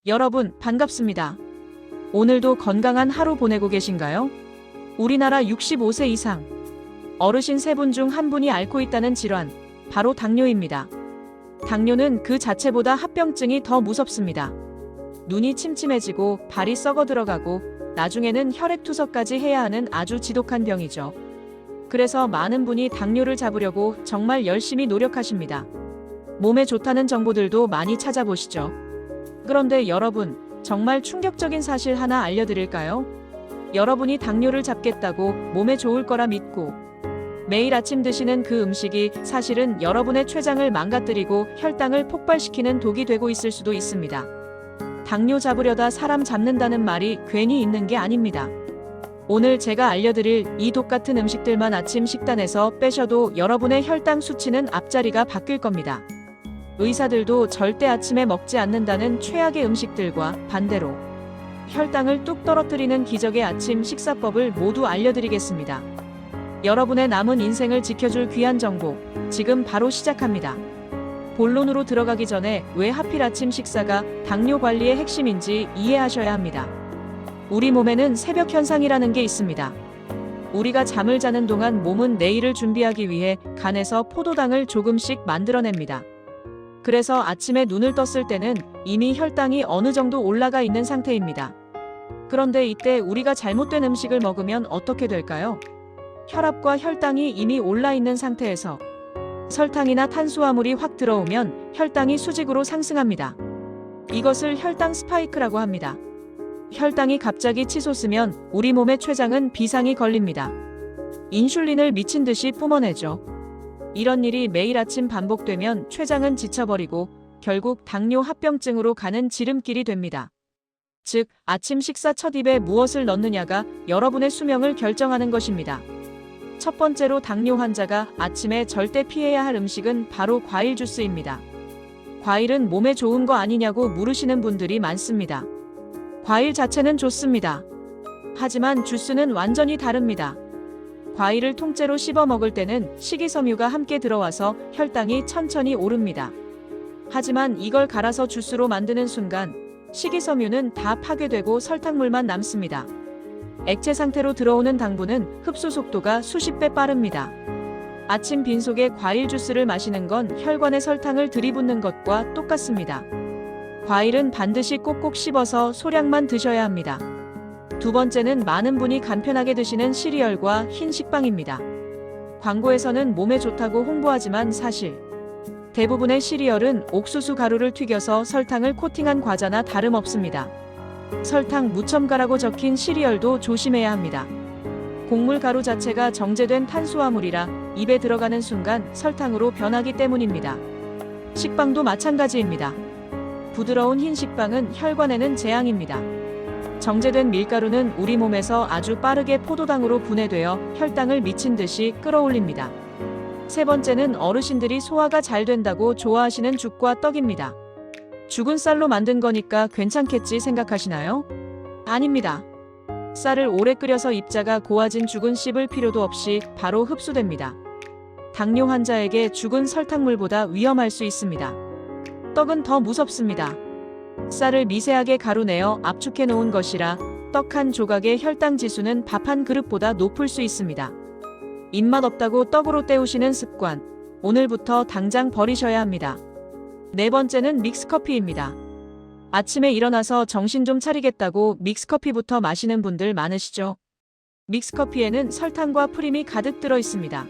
여러분, 반갑습니다. 오늘도 건강한 하루 보내고 계신가요? 우리나라 65세 이상 어르신 3분 중 1분이 앓고 있다는 질환, 바로 당뇨입니다. 당뇨는 그 자체보다 합병증이 더 무섭습니다. 눈이 침침해지고 발이 썩어 들어가고 나중에는 혈액투석까지 해야 하는 아주 지독한 병이죠. 그래서 많은 분이 당뇨를 잡으려고 정말 열심히 노력하십니다. 몸에 좋다는 정보들도 많이 찾아보시죠. 그런데 여러분, 정말 충격적인 사실 하나 알려드릴까요? 여러분이 당뇨를 잡겠다고 몸에 좋을 거라 믿고 매일 아침 드시는 그 음식이 사실은 여러분의 췌장을 망가뜨리고 혈당을 폭발시키는 독이 되고 있을 수도 있습니다. 당뇨 잡으려다 사람 잡는다는 말이 괜히 있는 게 아닙니다. 오늘 제가 알려드릴 이 독 같은 음식들만 아침 식단에서 빼셔도 여러분의 혈당 수치는 앞자리가 바뀔 겁니다. 의사들도 절대 아침에 먹지 않는다는 최악의 음식들과 반대로 혈당을 뚝 떨어뜨리는 기적의 아침 식사법을 모두 알려드리겠습니다. 여러분의 남은 인생을 지켜줄 귀한 정보, 지금 바로 시작합니다. 본론으로 들어가기 전에 왜 하필 아침 식사가 당뇨 관리의 핵심인지 이해하셔야 합니다. 우리 몸에는 새벽 현상이라는 게 있습니다. 우리가 잠을 자는 동안 몸은 내일을 준비하기 위해 간에서 포도당을 조금씩 만들어냅니다. 그래서 아침에 눈을 떴을 때는 이미 혈당이 어느 정도 올라가 있는 상태입니다. 그런데 이때 우리가 잘못된 음식을 먹으면 어떻게 될까요? 혈압과 혈당이 이미 올라 있는 상태에서 설탕이나 탄수화물이 확 들어오면 혈당이 수직으로 상승합니다. 이것을 혈당 스파이크라고 합니다. 혈당이 갑자기 치솟으면 우리 몸의 췌장은 비상이 걸립니다. 인슐린을 미친 듯이 뿜어내죠. 이런 일이 매일 아침 반복되면 췌장은 지쳐버리고 결국 당뇨 합병증으로 가는 지름길이 됩니다. 즉, 아침 식사 첫 입에 무엇을 넣느냐가 여러분의 수명을 결정하는 것입니다. 첫 번째로 당뇨 환자가 아침에 절대 피해야 할 음식은 바로 과일 주스입니다. 과일은 몸에 좋은 거 아니냐고 물으시는 분들이 많습니다. 과일 자체는 좋습니다. 하지만 주스는 완전히 다릅니다. 과일을 통째로 씹어 먹을 때는 식이섬유가 함께 들어와서 혈당이 천천히 오릅니다. 하지만 이걸 갈아서 주스로 만드는 순간 식이섬유는 다 파괴되고 설탕물만 남습니다. 액체 상태로 들어오는 당분은 흡수 속도가 수십 배 빠릅니다. 아침 빈속에 과일 주스를 마시는 건 혈관에 설탕을 들이붓는 것과 똑같습니다. 과일은 반드시 꼭꼭 씹어서 소량만 드셔야 합니다. 두 번째는 많은 분이 간편하게 드시는 시리얼과 흰 식빵입니다. 광고에서는 몸에 좋다고 홍보하지만 사실 대부분의 시리얼은 옥수수 가루를 튀겨서 설탕을 코팅한 과자나 다름없습니다. 설탕 무첨가라고 적힌 시리얼도 조심해야 합니다. 곡물 가루 자체가 정제된 탄수화물이라 입에 들어가는 순간 설탕으로 변하기 때문입니다. 식빵도 마찬가지입니다. 부드러운 흰 식빵은 혈관에는 재앙입니다. 정제된 밀가루는 우리 몸에서 아주 빠르게 포도당으로 분해되어 혈당을 미친 듯이 끌어올립니다. 세 번째는 어르신들이 소화가 잘 된다고 좋아하시는 죽과 떡입니다. 죽은 쌀로 만든 거니까 괜찮겠지 생각하시나요? 아닙니다. 쌀을 오래 끓여서 입자가 고와진 죽은 씹을 필요도 없이 바로 흡수됩니다. 당뇨 환자에게 죽은 설탕물보다 위험할 수 있습니다. 떡은 더 무섭습니다. 쌀을 미세하게 가루내어 압축해 놓은 것이라 떡 한 조각의 혈당 지수는 밥 한 그릇보다 높을 수 있습니다. 입맛 없다고 떡으로 때우시는 습관, 오늘부터 당장 버리셔야 합니다. 네 번째는 믹스커피입니다. 아침에 일어나서 정신 좀 차리겠다고 믹스커피부터 마시는 분들 많으시죠? 믹스커피에는 설탕과 프림이 가득 들어 있습니다.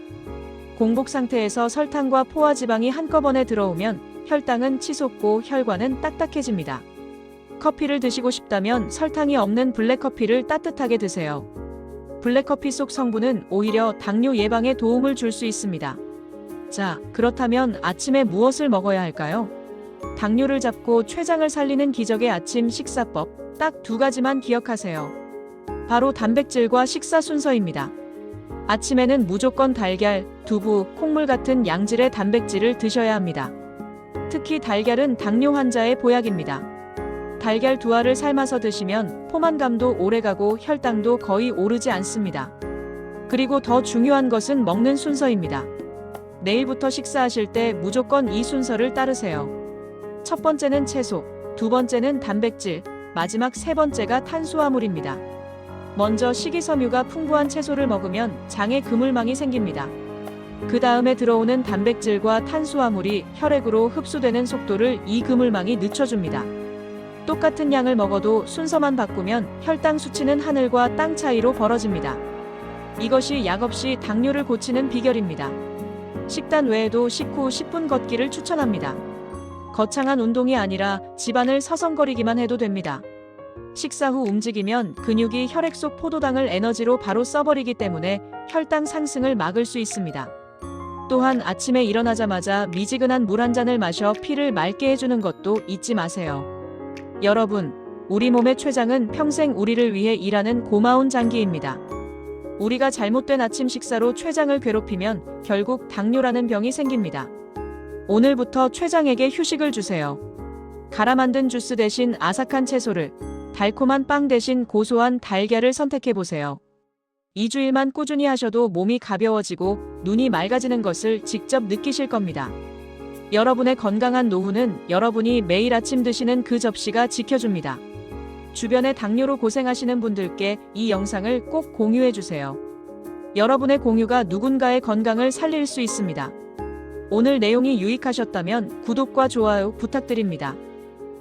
공복 상태에서 설탕과 포화지방이 한꺼번에 들어오면 혈당은 치솟고 혈관은 딱딱해집니다. 커피를 드시고 싶다면 설탕이 없는 블랙커피를 따뜻하게 드세요. 블랙커피 속 성분은 오히려 당뇨 예방에 도움을 줄 수 있습니다. 자, 그렇다면 아침에 무엇을 먹어야 할까요? 당뇨를 잡고 췌장을 살리는 기적의 아침 식사법, 딱 2가지만 기억하세요. 바로 단백질과 식사 순서입니다. 아침에는 무조건 달걀, 두부, 콩물 같은 양질의 단백질을 드셔야 합니다. 특히 달걀은 당뇨 환자의 보약입니다. 달걀 2알을 삶아서 드시면 포만감도 오래가고 혈당도 거의 오르지 않습니다. 그리고 더 중요한 것은 먹는 순서입니다. 내일부터 식사하실 때 무조건 이 순서를 따르세요. 첫 번째는 채소. 두 번째는 단백질, 마지막 세 번째가 탄수화물입니다. 먼저 식이섬유가 풍부한 채소를 먹으면 장에 그물망이 생깁니다. 그 다음에 들어오는 단백질과 탄수화물이 혈액으로 흡수되는 속도를 이 그물망이 늦춰줍니다. 똑같은 양을 먹어도 순서만 바꾸면 혈당 수치는 하늘과 땅 차이로 벌어집니다. 이것이 약 없이 당뇨를 고치는 비결입니다. 식단 외에도 식후 10분 걷기를 추천합니다. 거창한 운동이 아니라 집안을 서성거리기만 해도 됩니다. 식사 후 움직이면 근육이 혈액 속 포도당을 에너지로 바로 써버리기 때문에 혈당 상승을 막을 수 있습니다. 또한 아침에 일어나자마자 미지근한 물 한 잔을 마셔 피를 맑게 해주는 것도 잊지 마세요. 여러분, 우리 몸의 췌장은 평생 우리를 위해 일하는 고마운 장기입니다. 우리가 잘못된 아침 식사로 췌장을 괴롭히면 결국 당뇨라는 병이 생깁니다. 오늘부터 췌장에게 휴식을 주세요. 갈아 만든 주스 대신 아삭한 채소를, 달콤한 빵 대신 고소한 달걀을 선택해보세요. 2주일만 꾸준히 하셔도 몸이 가벼워지고 눈이 맑아지는 것을 직접 느끼실 겁니다. 여러분의 건강한 노후는 여러분이 매일 아침 드시는 그 접시가 지켜줍니다. 주변에 당뇨로 고생하시는 분들께 이 영상을 꼭 공유해주세요. 여러분의 공유가 누군가의 건강을 살릴 수 있습니다. 오늘 내용이 유익하셨다면 구독과 좋아요 부탁드립니다.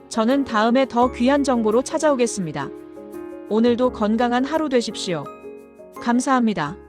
저는 다음에 더 귀한 정보로 찾아오겠습니다. 오늘도 건강한 하루 되십시오. 감사합니다.